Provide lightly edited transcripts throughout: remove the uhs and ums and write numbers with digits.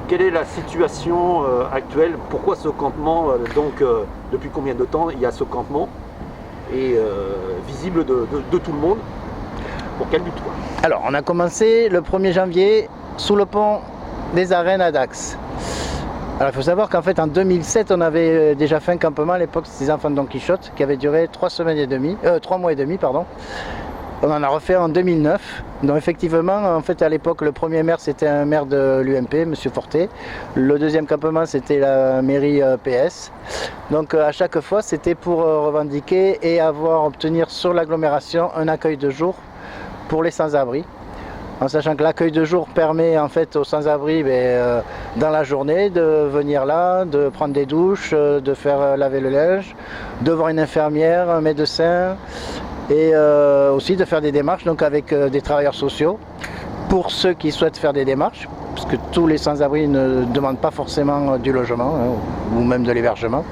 quelle est la situation actuelle? Pourquoi ce campement, depuis combien de temps il y a ce campement et visible de tout le monde? Pour quel but, quoi? Alors, on a commencé le 1er janvier sous le pont des Arènes à Dax. Alors, il faut savoir qu'en fait, en 2007, on avait déjà fait un campement à l'époque, c'était les enfants de Don Quichotte, qui avait duré 3 mois et demi, pardon. On en a refait en 2009. Donc effectivement, en fait, à l'époque, le premier maire, c'était un maire de l'UMP, M. Forté. Le deuxième campement, c'était la mairie PS. Donc à chaque fois, c'était pour revendiquer et obtenir sur l'agglomération un accueil de jour pour les sans-abri. En sachant que l'accueil de jour permet en fait aux sans-abri dans la journée de venir là, de prendre des douches, de faire laver le linge, de voir une infirmière, un médecin, et aussi de faire des démarches donc avec des travailleurs sociaux pour ceux qui souhaitent faire des démarches, parce que tous les sans-abri ne demandent pas forcément du logement ou même de l'hébergement.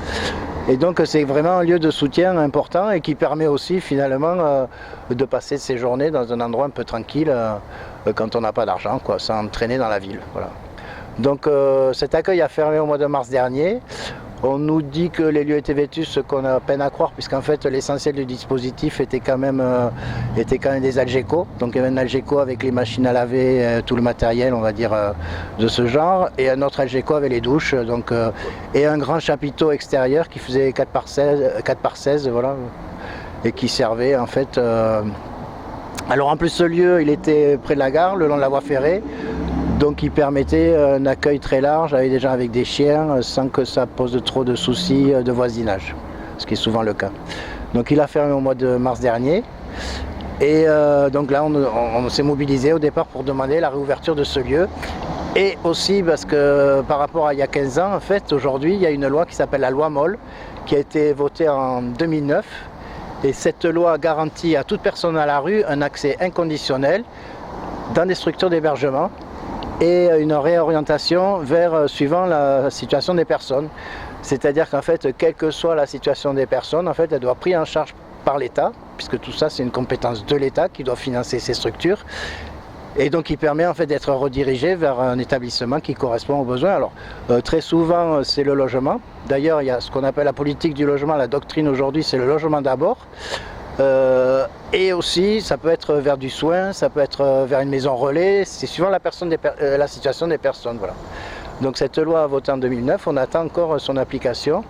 Et donc c'est vraiment un lieu de soutien important et qui permet aussi finalement de passer ses journées dans un endroit un peu tranquille quand on n'a pas d'argent, sans traîner dans la ville. Voilà. Donc cet accueil a fermé au mois de mars dernier. On nous dit que les lieux étaient vétustes, ce qu'on a peine à croire, puisqu'en fait l'essentiel du dispositif était quand même des Algeco. Donc il y avait un Algeco avec les machines à laver, tout le matériel, on va dire, de ce genre, et un autre Algeco avec les douches, et un grand chapiteau extérieur qui faisait 4 par 16, voilà, et qui servait en fait. Alors en plus ce lieu, il était près de la gare, le long de la voie ferrée. Donc il permettait un accueil très large avec des gens avec des chiens sans que ça pose trop de soucis de voisinage, ce qui est souvent le cas. Donc il a fermé au mois de mars dernier et donc là on s'est mobilisé au départ pour demander la réouverture de ce lieu et aussi parce que par rapport à il y a 15 ans en fait aujourd'hui il y a une loi qui s'appelle la loi Moll qui a été votée en 2009 et cette loi garantit à toute personne à la rue un accès inconditionnel dans des structures d'hébergement et une réorientation suivant la situation des personnes. C'est-à-dire qu'en fait, quelle que soit la situation des personnes, en fait, elle doit être prise en charge par l'État, puisque tout ça, c'est une compétence de l'État qui doit financer ces structures. Et donc, il permet en fait d'être redirigé vers un établissement qui correspond aux besoins. Alors, très souvent, c'est le logement. D'ailleurs, il y a ce qu'on appelle la politique du logement, la doctrine aujourd'hui, c'est le logement d'abord. Et aussi, ça peut être vers du soin, ça peut être vers une maison relais, c'est suivant la situation des personnes. Voilà. Donc cette loi a voté en 2009, on attend encore son application.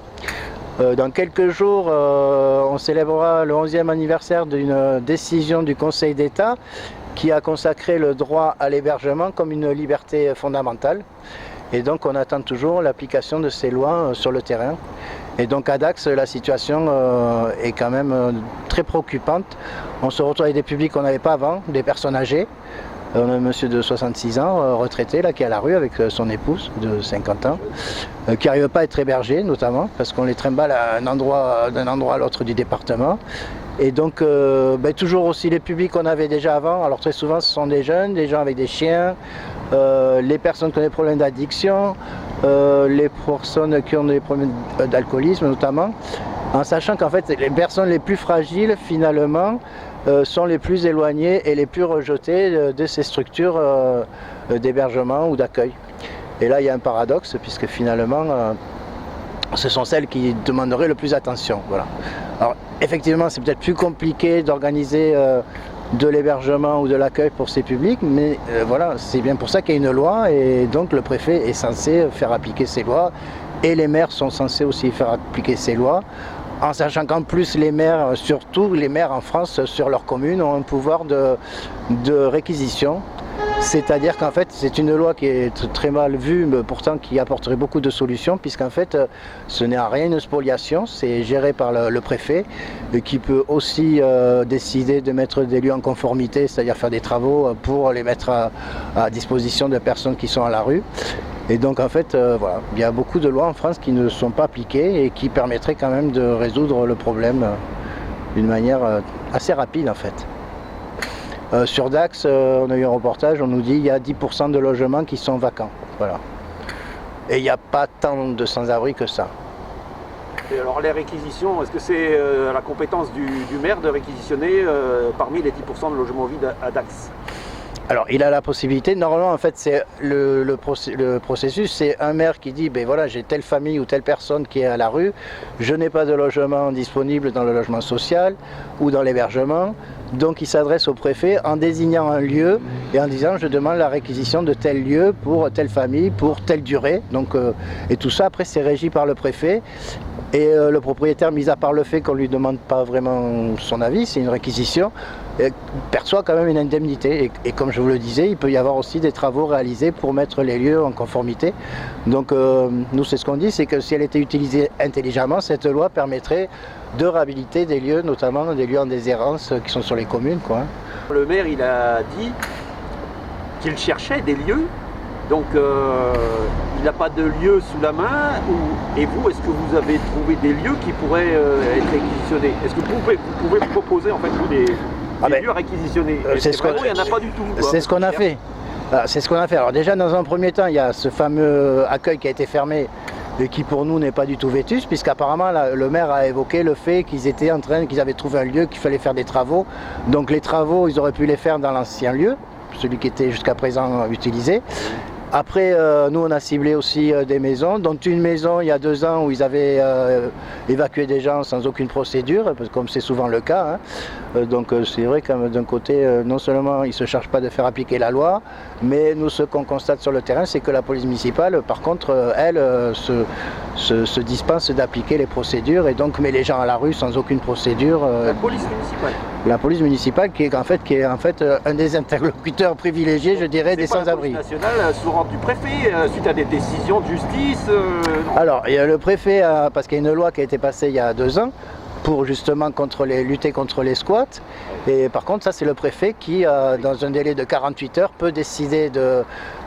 Dans quelques jours, on célébrera le 11e anniversaire d'une décision du Conseil d'État qui a consacré le droit à l'hébergement comme une liberté fondamentale. Et donc on attend toujours l'application de ces lois sur le terrain. Et donc à Dax, la situation est quand même très préoccupante. On se retrouve avec des publics qu'on n'avait pas avant, des personnes âgées. On a un monsieur de 66 ans, retraité, là, qui est à la rue avec son épouse de 50 ans, qui n'arrive pas à être hébergé, notamment, parce qu'on les trimballe d'un endroit à l'autre du département. Et donc, toujours aussi les publics qu'on avait déjà avant. Alors très souvent, ce sont des jeunes, des gens avec des chiens, les personnes qui ont des problèmes d'addiction, les personnes qui ont des problèmes d'alcoolisme notamment, en sachant qu'en fait les personnes les plus fragiles finalement sont les plus éloignées et les plus rejetées de ces structures d'hébergement ou d'accueil. Et là il y a un paradoxe puisque finalement ce sont celles qui demanderaient le plus attention. Voilà. Alors effectivement c'est peut-être plus compliqué d'organiser de l'hébergement ou de l'accueil pour ces publics, mais voilà, c'est bien pour ça qu'il y a une loi et donc le préfet est censé faire appliquer ces lois et les maires sont censés aussi faire appliquer ces lois, en sachant qu'en plus les maires, surtout les maires en France sur leur commune, ont un pouvoir de réquisition. C'est-à-dire qu'en fait, c'est une loi qui est très mal vue, mais pourtant qui apporterait beaucoup de solutions, puisqu'en fait, ce n'est en rien une spoliation, c'est géré par le préfet, qui peut aussi décider de mettre des lieux en conformité, c'est-à-dire faire des travaux pour les mettre à disposition de personnes qui sont à la rue. Et donc en fait, voilà, il y a beaucoup de lois en France qui ne sont pas appliquées et qui permettraient quand même de résoudre le problème d'une manière assez rapide en fait. Sur Dax, on a eu un reportage, on nous dit qu'il y a 10% de logements qui sont vacants. Voilà. Et il n'y a pas tant de sans-abri que ça. Et alors les réquisitions, est-ce que c'est la compétence du maire de réquisitionner parmi les 10% de logements vides à Dax? Alors, il a la possibilité, normalement, en fait, c'est le processus, c'est un maire qui dit, ben voilà, j'ai telle famille ou telle personne qui est à la rue, je n'ai pas de logement disponible dans le logement social ou dans l'hébergement, donc il s'adresse au préfet en désignant un lieu et en disant, je demande la réquisition de tel lieu pour telle famille, pour telle durée, donc, et tout ça, après, c'est régi par le préfet. Et le propriétaire, mis à part le fait qu'on ne lui demande pas vraiment son avis, c'est une réquisition, perçoit quand même une indemnité. Et comme je vous le disais, il peut y avoir aussi des travaux réalisés pour mettre les lieux en conformité. Donc nous, c'est ce qu'on dit, c'est que si elle était utilisée intelligemment, cette loi permettrait de réhabiliter des lieux, notamment des lieux en déshérence qui sont sur les communes, quoi. Le maire, il a dit qu'il cherchait des lieux. Donc il n'a pas de lieu sous la main, et vous, est-ce que vous avez trouvé des lieux qui pourraient être réquisitionnés? Est-ce que vous pouvez proposer en fait vous des lieux à réquisitionner? Il n'y en a pas du tout. C'est ce qu'on a fait. C'est ce qu'on a fait. Alors déjà dans un premier temps, il y a ce fameux accueil qui a été fermé et qui pour nous n'est pas du tout vétus, puisqu'apparemment le maire a évoqué le fait qu'ils avaient trouvé un lieu, qu'il fallait faire des travaux. Donc les travaux, ils auraient pu les faire dans l'ancien lieu, celui qui était jusqu'à présent utilisé. Après, nous on a ciblé aussi des maisons, dont une maison il y a 2 ans où ils avaient évacué des gens sans aucune procédure, comme c'est souvent le cas. Hein. Donc c'est vrai que d'un côté, non seulement ils ne se chargent pas de faire appliquer la loi, mais nous ce qu'on constate sur le terrain, c'est que la police municipale, par contre, elle se dispense d'appliquer les procédures et donc met les gens à la rue sans aucune procédure. La police municipale. La police municipale qui est en fait un des interlocuteurs privilégiés, je dirais, des sans-abri. La police nationale sous ordre du préfet suite à des décisions de justice. Alors, il y a le préfet, parce qu'il y a une loi qui a été passée il y a 2 ans pour justement lutter contre les squats. Et par contre, ça c'est le préfet qui, dans un délai de 48 heures, peut décider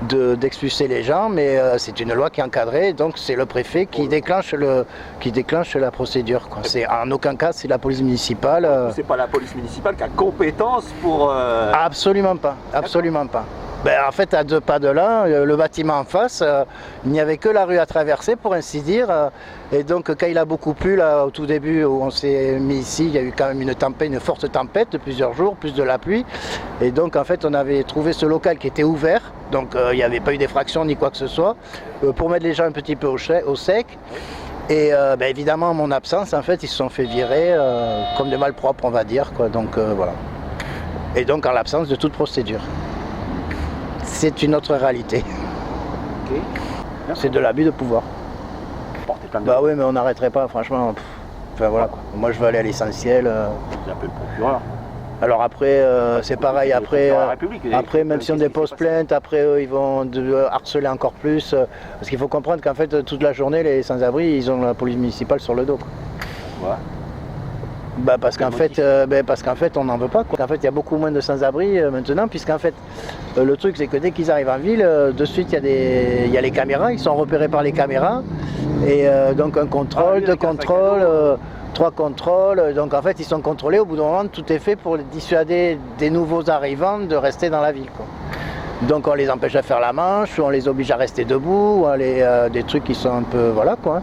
d'expulser les gens, mais c'est une loi qui est encadrée, donc c'est le préfet qui déclenche la procédure, quoi. En aucun cas, c'est la police municipale. C'est pas la police municipale qui a compétence pour... Absolument pas, absolument pas. Ben, en fait, à 2 pas de là, le bâtiment en face, il n'y avait que la rue à traverser, pour ainsi dire. Et donc, quand il a beaucoup plu, là, au tout début, où on s'est mis ici, il y a eu quand même une forte tempête de plusieurs jours, plus de la pluie. Et donc, en fait, on avait trouvé ce local qui était ouvert. Donc, il n'y avait pas eu d'effraction ni quoi que ce soit, pour mettre les gens un petit peu au sec. Et ben, évidemment, en mon absence, en fait, ils se sont fait virer comme des malpropres, on va dire, quoi. Donc, voilà. Et donc, en l'absence de toute procédure. C'est une autre réalité. Okay. C'est de l'abus de pouvoir. Bah oui, mais on n'arrêterait pas, franchement. Enfin voilà quoi. Moi je veux aller à l'essentiel. C'est un peu le procureur. Alors après, c'est pareil, après même si on dépose plainte, après ils vont harceler encore plus. Parce qu'il faut comprendre qu'en fait, toute la journée, les sans-abri, ils ont la police municipale sur le dos, quoi. Ouais. Bah parce qu'en fait, on n'en veut pas, quoi. En fait, il y a beaucoup moins de sans-abri maintenant, puisqu'en fait, le truc c'est que dès qu'ils arrivent en ville, de suite il y a les caméras, ils sont repérés par les caméras, et donc un contrôle, 2 contrôles, 3 contrôles, donc en fait ils sont contrôlés, au bout d'un moment tout est fait pour dissuader des nouveaux arrivants de rester dans la ville, quoi. Donc on les empêche de faire la manche, ou on les oblige à rester debout, des trucs qui sont un peu, voilà quoi.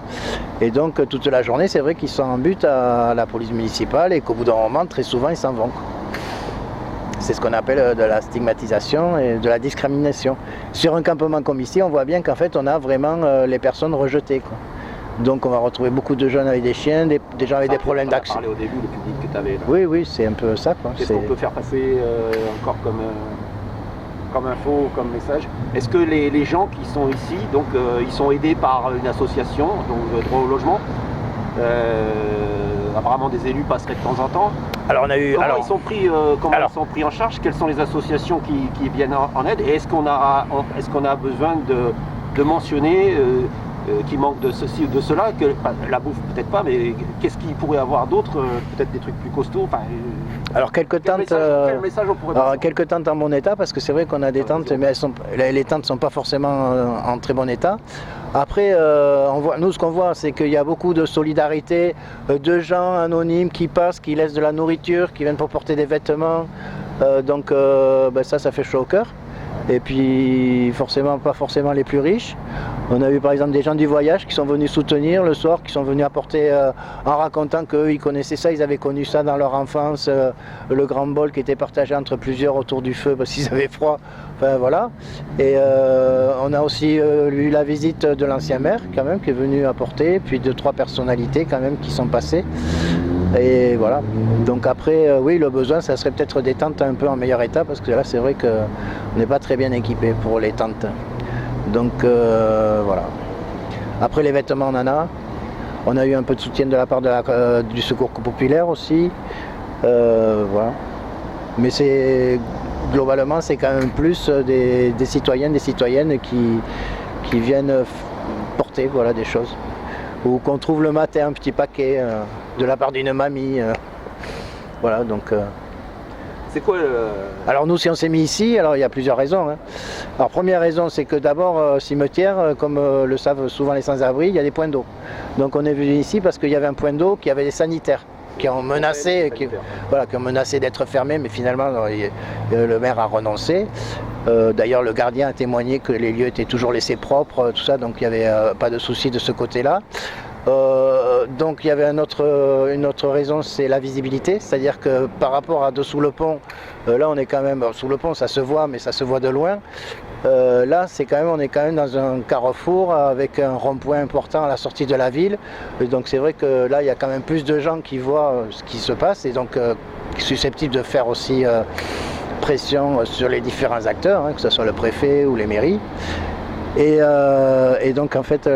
Et donc toute la journée, c'est vrai qu'ils sont en but à la police municipale et qu'au bout d'un moment, très souvent, ils s'en vont, quoi. C'est ce qu'on appelle de la stigmatisation et de la discrimination. Sur un campement comme ici, on voit bien qu'en fait, on a vraiment les personnes rejetées, quoi. Donc on va retrouver beaucoup de jeunes avec des chiens, des gens avec des problèmes d'accès. Tu as parlé au début, le public que tu avais là. Oui, c'est un peu ça, quoi. Qu'est-ce qu'on peut faire passer encore comme info, comme message? Est-ce que les gens qui sont ici, donc ils sont aidés par une association, donc droit au logement, apparemment des élus passeraient de temps en temps. Alors on a eu... Comment ils sont pris en charge? Quelles sont les associations qui viennent en aide? Et est-ce qu'on a besoin de mentionner qui manque de ceci ou de cela, que la bouffe peut-être pas, mais qu'est-ce qu'il pourrait avoir d'autre, peut-être des trucs plus costauds, alors quelques tentes, quelques tentes en bon état, parce que c'est vrai qu'on a des tentes, mais les tentes ne sont pas forcément en très bon état. Après, nous ce qu'on voit, c'est qu'il y a beaucoup de solidarité, de gens anonymes qui passent, qui laissent de la nourriture, qui viennent pour porter des vêtements, donc ça fait chaud au cœur. et puis pas forcément les plus riches. On a eu par exemple des gens du voyage qui sont venus soutenir le soir, qui sont venus apporter en racontant qu'eux ils connaissaient ça, ils avaient connu ça dans leur enfance, le grand bol qui était partagé entre plusieurs autour du feu parce qu'ils avaient froid, enfin voilà. Et on a aussi eu la visite de l'ancien maire quand même qui est venu apporter, puis 2-3 personnalités quand même qui sont passées. Et voilà, donc après oui, le besoin ça serait peut-être des tentes un peu en meilleur état parce que là c'est vrai qu'on n'est pas très bien équipé pour les tentes. Donc voilà. Après les vêtements on en a. On a eu un peu de soutien de la part du secours populaire aussi. Voilà. Mais globalement c'est quand même plus des citoyens, des citoyennes qui viennent porter voilà, des choses. Ou qu'on trouve le matin un petit paquet de la part d'une mamie. Voilà donc. C'est quoi Alors nous si on s'est mis ici, alors il y a plusieurs raisons. Hein. Alors première raison c'est que d'abord cimetière, comme le savent souvent les sans-abri, il y a des points d'eau. Donc on est venu ici parce qu'il y avait un point d'eau qui avait des sanitaires qui ont menacé, qui ont menacé d'être fermés, mais finalement le maire a renoncé. D'ailleurs le gardien a témoigné que les lieux étaient toujours laissés propres, tout ça, donc il n'y avait pas de souci de ce côté-là. Donc il y avait une autre raison, c'est la visibilité, c'est-à-dire que par rapport à dessous le pont, là on est quand même, sous le pont ça se voit, mais ça se voit de loin. Là on est quand même dans un carrefour avec un rond-point important à la sortie de la ville. Et donc c'est vrai que là il y a quand même plus de gens qui voient ce qui se passe et donc susceptibles de faire aussi pression sur les différents acteurs, hein, que ce soit le préfet ou les mairies. Et donc en fait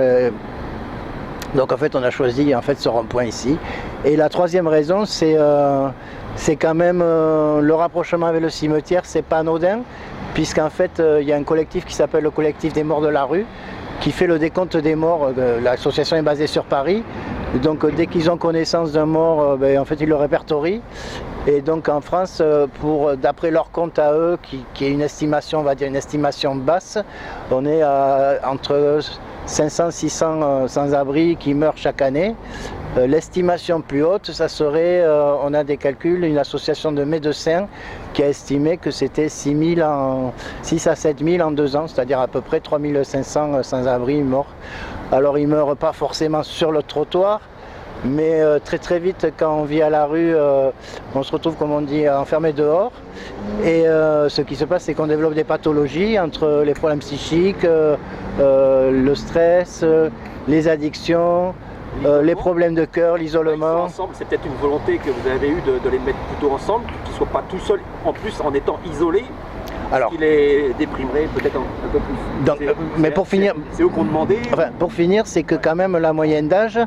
on a choisi en fait ce rond-point ici. Et la troisième raison c'est quand même le rapprochement avec le cimetière, c'est pas anodin, puisqu'en fait il y a un collectif qui s'appelle le collectif des morts de la rue, qui fait le décompte des morts. L'association est basée sur Paris, donc dès qu'ils ont connaissance d'un mort, en fait ils le répertorient. Et donc en France, d'après leur compte à eux, qui est une estimation, on va dire une estimation basse, on est entre 500-600 sans-abri qui meurent chaque année. L'estimation plus haute, ça serait, on a des calculs, une association de médecins qui a estimé que c'était 6 à 7 000 en 2 ans, c'est-à-dire à peu près 3 500 sans-abri morts. Alors ils ne meurent pas forcément sur le trottoir, mais très très vite quand on vit à la rue, on se retrouve, comme on dit, enfermé dehors. Et ce qui se passe, c'est qu'on développe des pathologies entre les problèmes psychiques, le stress, les addictions, les problèmes de cœur, l'isolement. Ensemble, c'est peut-être une volonté que vous avez eue de les mettre plutôt ensemble, qu'ils ne soient pas tout seuls, en plus en étant isolés. Alors, qui les déprimerait peut-être un peu plus. Donc, mais pour finir, c'est eux qu'on demandait. Enfin, pour finir, c'est que quand même la moyenne d'âge,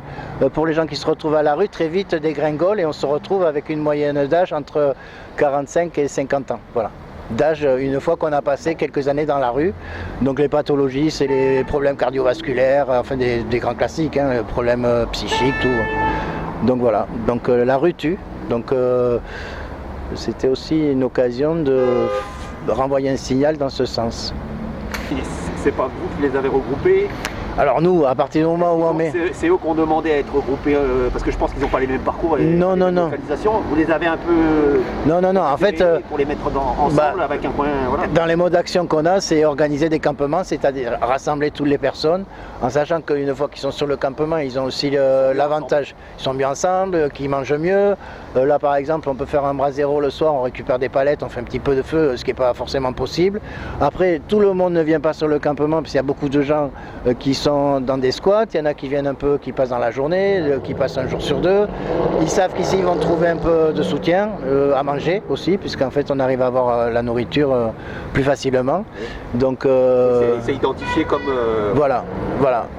pour les gens qui se retrouvent à la rue, très vite dégringole et on se retrouve avec une moyenne d'âge entre 45 et 50 ans. Voilà. D'âge une fois qu'on a passé quelques années dans la rue. Donc les pathologies, c'est les problèmes cardiovasculaires, enfin des grands classiques, hein, les problèmes psychiques, tout. Donc voilà. Donc la rue tue. Donc c'était aussi une occasion de renvoyer un signal dans ce sens. C'est pas vous qui les avez regroupés? Alors nous, à partir du moment où on met... C'est eux qui ont demandé à être regroupés, parce que je pense qu'ils n'ont pas les mêmes parcours, non. localisations. Vous les avez un peu... Non, en fait... Pour les mettre ensemble avec un point... Voilà. Dans les modes d'action qu'on a, c'est organiser des campements, c'est-à-dire rassembler toutes les personnes, en sachant qu'une fois qu'ils sont sur le campement, ils ont aussi l'avantage, ils sont bien ensemble, qu'ils mangent mieux. Là, par exemple, on peut faire un brasero le soir, on récupère des palettes, on fait un petit peu de feu, ce qui n'est pas forcément possible. Après, tout le monde ne vient pas sur le campement, parce qu'il y a beaucoup de gens qui sont dans des squats, il y en a qui viennent un peu, qui passent dans la journée, qui passent un jour sur deux. Ils savent qu'ici, ils vont trouver un peu de soutien, à manger aussi, puisqu'en fait, on arrive à avoir la nourriture plus facilement. Donc, c'est identifié comme... Voilà.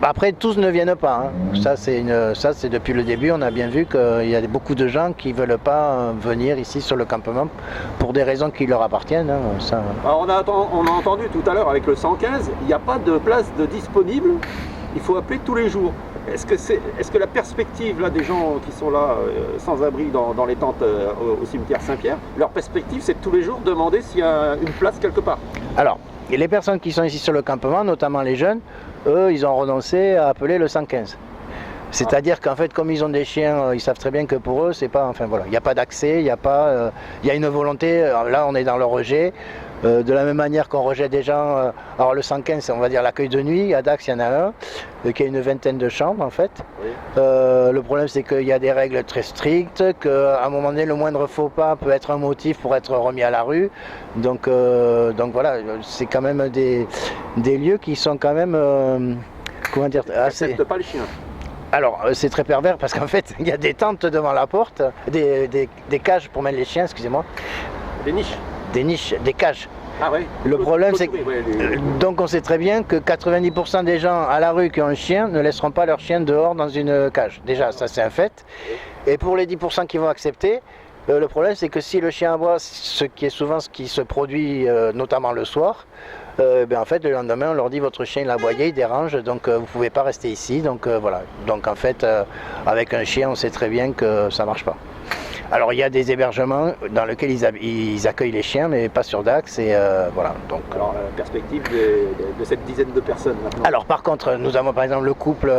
Après, tous ne viennent pas. Hein. Ça, c'est depuis le début, on a bien vu qu'il y a beaucoup de gens qui ne veulent pas venir ici sur le campement pour des raisons qui leur appartiennent. Hein. Ça... Alors, on a entendu tout à l'heure avec le 115, il n'y a pas de place de disponible, il faut appeler tous les jours. Est-ce que la perspective là, des gens qui sont là sans abri dans les tentes au cimetière Saint-Pierre, leur perspective c'est de tous les jours demander s'il y a une place quelque part? Alors, et les personnes qui sont ici sur le campement, notamment les jeunes, eux, ils ont renoncé à appeler le 115. C'est-à-dire qu'en fait, comme ils ont des chiens, ils savent très bien que pour eux, c'est pas, enfin voilà, il n'y a pas d'accès, il y a une volonté. Là, on est dans le rejet. De la même manière qu'on rejette des gens, alors le 115 c'est on va dire l'accueil de nuit, à Dax il y en a un, qui a une vingtaine de chambres en fait. Oui. Le problème c'est qu'il y a des règles très strictes, qu'à un moment donné le moindre faux pas peut être un motif pour être remis à la rue. Donc voilà, c'est quand même des lieux qui sont quand même, comment dire, assez... N'acceptent pas les chiens. Alors c'est très pervers parce qu'en fait il y a des tentes devant la porte, des cages pour mettre les chiens, excusez-moi. Des niches. Des niches, des cages. Ah oui. Le problème c'est que, les... donc on sait très bien que 90% des gens à la rue qui ont un chien ne laisseront pas leur chien dehors dans une cage. Déjà ça c'est un fait. Et pour les 10% qui vont accepter, le problème c'est que si le chien aboie, ce qui est souvent ce qui se produit notamment le soir, en fait le lendemain on leur dit votre chien il a aboyé, il dérange, donc vous ne pouvez pas rester ici. Donc voilà. Donc en fait avec un chien on sait très bien que ça ne marche pas. Alors il y a des hébergements dans lesquels ils accueillent les chiens, mais pas sur Dax. Et voilà. Donc, alors la perspective de cette dizaine de personnes maintenant. Alors par contre, nous avons par exemple le couple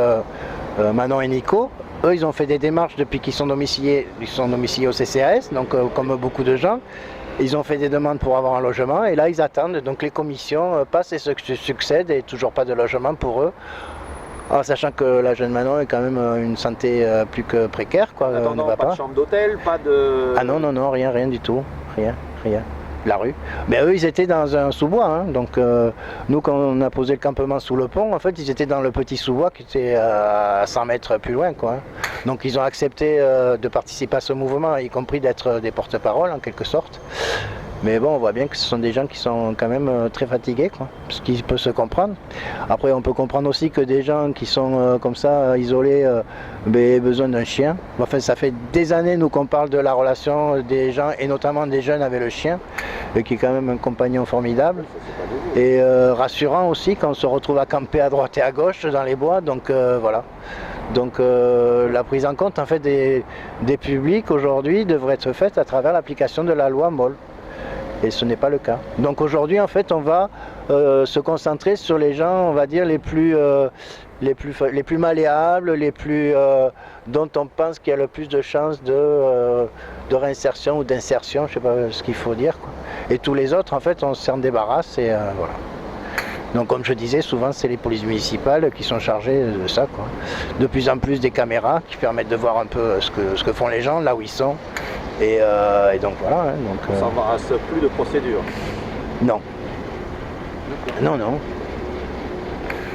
Manon et Nico. Eux, ils ont fait des démarches depuis qu'ils sont domiciliés au CCAS, donc comme beaucoup de gens. Ils ont fait des demandes pour avoir un logement et là ils attendent. Donc les commissions passent et se succèdent et toujours pas de logement pour eux. En sachant que la jeune Manon est quand même une santé plus que précaire, quoi. Attends, pas de chambre d'hôtel, pas de... Ah non, rien du tout, rien. La rue. Mais eux, ils étaient dans un sous-bois, hein. Donc nous, quand on a posé le campement sous le pont, en fait, ils étaient dans le petit sous-bois qui était à 100 mètres plus loin, quoi. Donc ils ont accepté de participer à ce mouvement, y compris d'être des porte-parole, en quelque sorte. Mais bon, on voit bien que ce sont des gens qui sont quand même très fatigués, quoi, ce qui peut se comprendre. Après, on peut comprendre aussi que des gens qui sont comme ça, isolés, aient besoin d'un chien. Enfin, ça fait des années, nous, qu'on parle de la relation des gens, et notamment des jeunes avec le chien, qui est quand même un compagnon formidable. Et rassurant aussi quand on se retrouve à camper à droite et à gauche dans les bois, donc voilà. Donc la prise en compte en fait, des publics aujourd'hui devrait être faite à travers l'application de la loi MOL. Et ce n'est pas le cas. Donc aujourd'hui, en fait, on va se concentrer sur les gens, on va dire, les plus malléables, dont on pense qu'il y a le plus de chances de réinsertion ou d'insertion, je ne sais pas ce qu'il faut dire, quoi. Et tous les autres, en fait, on s'en débarrasse et voilà. Donc comme je disais, souvent c'est les polices municipales qui sont chargées de ça, quoi. De plus en plus des caméras qui permettent de voir un peu ce que font les gens, là où ils sont. Et donc voilà. Hein, donc, on s'embarrasse plus de procédure. Non. Non.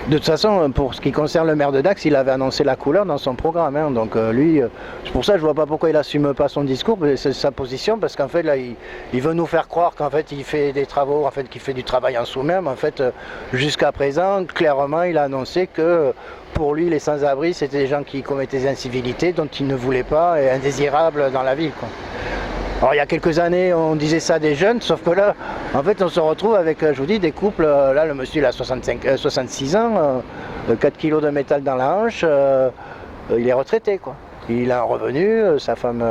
De toute façon, pour ce qui concerne le maire de Dax, il avait annoncé la couleur dans son programme. Hein, donc lui, c'est pour ça que je ne vois pas pourquoi il n'assume pas son discours, c'est sa position, parce qu'en fait là, il veut nous faire croire qu'en fait il fait des travaux, en fait qu'il fait du travail en sous-main. En fait, jusqu'à présent, clairement, il a annoncé que pour lui, les sans-abri, c'était des gens qui commettaient des incivilités dont il ne voulait pas et indésirables dans la ville, quoi. Alors il y a quelques années on disait ça des jeunes, sauf que là en fait on se retrouve avec, je vous dis, des couples, là le monsieur il a 66 ans, 4 kilos de métal dans la hanche, il est retraité, quoi. Il a un revenu, sa femme,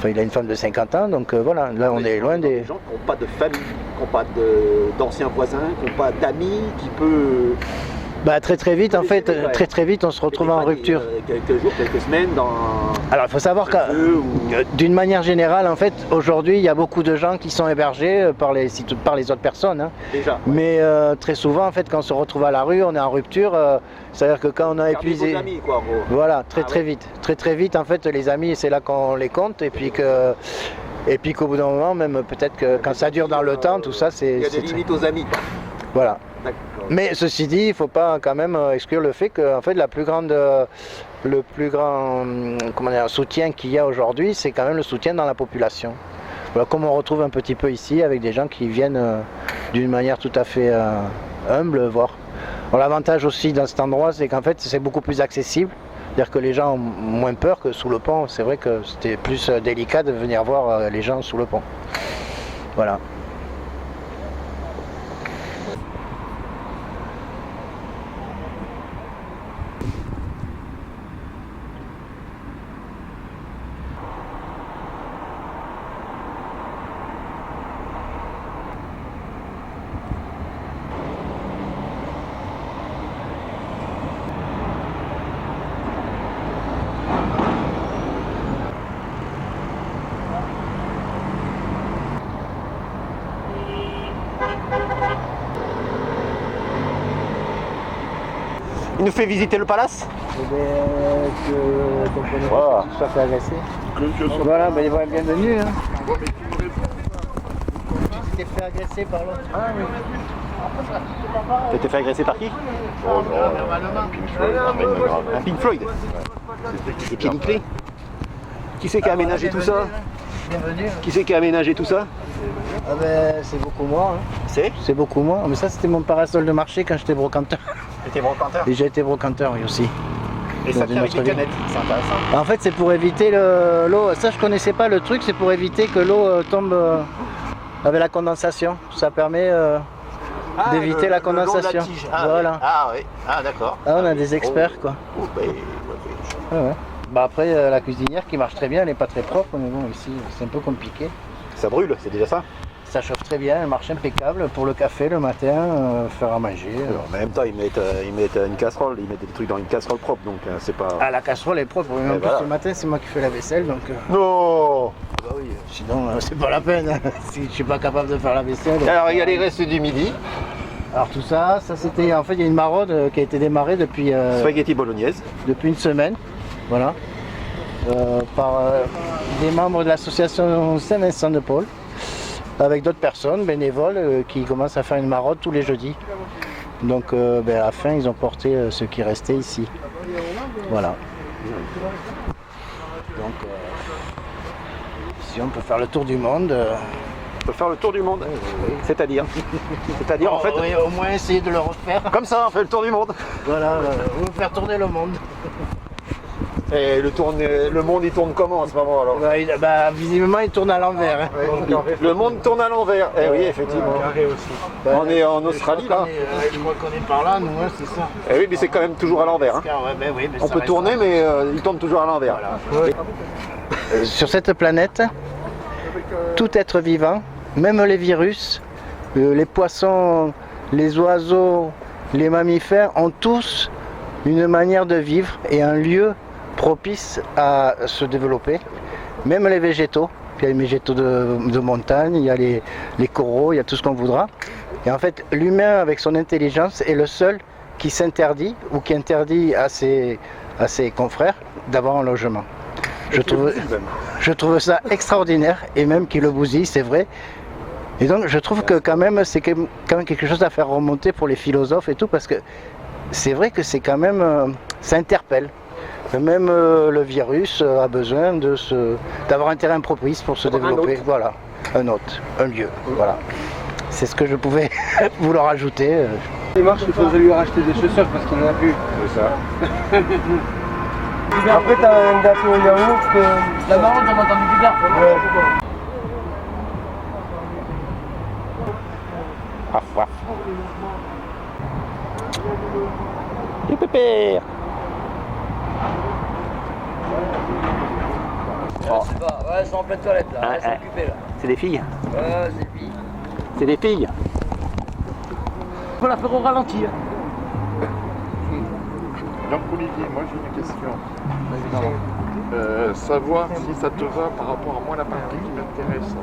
il a une femme de 50 ans, donc voilà, là on est loin des... gens qui n'ont pas de famille, qui n'ont pas d'anciens voisins, qui n'ont pas d'amis, qui peut... très vite en fait, très vite on se retrouve en rupture. Quelques jours, quelques semaines dans... Alors il faut savoir que d'une manière générale en fait, aujourd'hui il y a beaucoup de gens qui sont hébergés par les autres personnes. Hein. Déjà. Ouais. Mais très souvent en fait quand on se retrouve à la rue, on est en rupture. C'est-à-dire que quand on a épuisé... Vos amis, quoi, voilà, très vite. Très vite en fait les amis, c'est là qu'on les compte et puis qu'au bout d'un moment, même peut-être que quand ça dure dans le temps, tout ça c'est... Il y a des limites aux amis, quoi. Voilà. Mais ceci dit, il ne faut pas quand même exclure le fait que en fait, le plus grand soutien qu'il y a aujourd'hui, c'est quand même le soutien dans la population. Voilà, comme on retrouve un petit peu ici avec des gens qui viennent d'une manière tout à fait humble, voire. L'avantage aussi dans cet endroit, c'est qu'en fait, c'est beaucoup plus accessible. C'est-à-dire que les gens ont moins peur que sous le pont. C'est vrai que c'était plus délicat de venir voir les gens sous le pont. Voilà. Il nous fait visiter le palace? Que ton premier Voilà. que tu sois fait agresser. Voilà, ben bienvenue. Hein. Tu t'es fait agresser par l'autre. Ah oui. Tu t'es fait agresser par qui? Oh non, Un Pink Floyd. Des pieds nickelés. Qui c'est qui a aménagé tout ça? Bienvenue. Qui c'est qui a aménagé tout ça? Ah ben, c'est beaucoup moi. Hein. C'est beaucoup moi. Mais ça, c'était mon parasol de marché quand j'étais brocanteur. C'était brocanteur. Et j'ai été brocanteur, oui, aussi. Et ça Dans fait une avec autre les vie. canettes, c'est intéressant. En fait, c'est pour éviter l'eau. Ça, je connaissais pas le truc. C'est pour éviter que l'eau tombe avec la condensation. Ça permet d'éviter la condensation. Voilà. Oui. Ah oui, ah d'accord. Ah, on a des experts, quoi. Oh, ben, Ah ouais. Bah après, la cuisinière qui marche très bien, elle n'est pas très propre, mais bon, ici, c'est un peu compliqué. ça brûle, c'est déjà ça. Ça chauffe très bien, elle marche impeccable pour le café le matin, faire à manger. En même temps, ils mettent une casserole, ils mettent des trucs dans une casserole propre, donc c'est pas... Ah, la casserole est propre, mais en plus, voilà. ce matin, c'est moi qui fais la vaisselle, donc... Non. Bah oui, sinon, c'est pas la peine, hein, si je suis pas capable de faire la vaisselle. Alors, il y a les restes du midi, Alors tout ça, c'était... En fait, il y a une maraude qui a été démarrée depuis spaghetti bolognaise. une semaine, voilà, par des membres de l'association Saint-Vincent-de-Paul, avec d'autres personnes bénévoles qui commencent à faire une maraude tous les jeudis. Donc à la fin, ils ont porté ce qui restait ici. Voilà. Donc si on peut faire le tour du monde. On peut faire le tour du monde. C'est-à-dire en fait, Oui, au moins essayer de le refaire. comme ça, on fait le tour du monde. Voilà, on veut faire tourner le monde. Et le monde, il tourne comment en ce moment alors? Visiblement, il tourne à l'envers. Hein. Le monde tourne à l'envers. Eh oui, effectivement. On est en Australie là. Je crois qu'on est par là, nous, hein, c'est ça. Eh oui, mais c'est quand même toujours à l'envers. Hein. Oui, mais On ça peut reste tourner, mais il tourne toujours à l'envers. Sur cette planète, tout être vivant, même les virus, les poissons, les oiseaux, les mammifères, ont tous une manière de vivre et un lieu propice à se développer. Même les végétaux, il y a les végétaux de montagne, il y a les coraux, il y a tout ce qu'on voudra. Et en fait, l'humain, avec son intelligence, est le seul qui s'interdit ou qui interdit à ses confrères d'avoir un logement. Je trouve ça extraordinaire, et même qu'il le bousille, c'est vrai. Et donc je trouve que quand même c'est quand même quelque chose à faire remonter pour les philosophes et tout, parce que c'est vrai que c'est quand même, ça interpelle. Même le virus a besoin d'avoir un terrain propice pour se développer. Voilà, un hôte, un lieu. Voilà. C'est ce que je pouvais vouloir ajouter. Dimanche, il faudrait lui racheter des chaussures parce qu'il n'en a plus. C'est ça. Après, t'as un gâteau au yaourt. La marron, t'as entendu plus tard. Waf waf. Les pépères. Ouais, elles sont en pleine toilette là, elles sont occupées là. C'est des filles. C'est fini. C'est des filles. Faut la faire au ralenti. Donc Olivier, moi j'ai une question. Savoir si ça te va par rapport à moi la partie qui m'intéresse.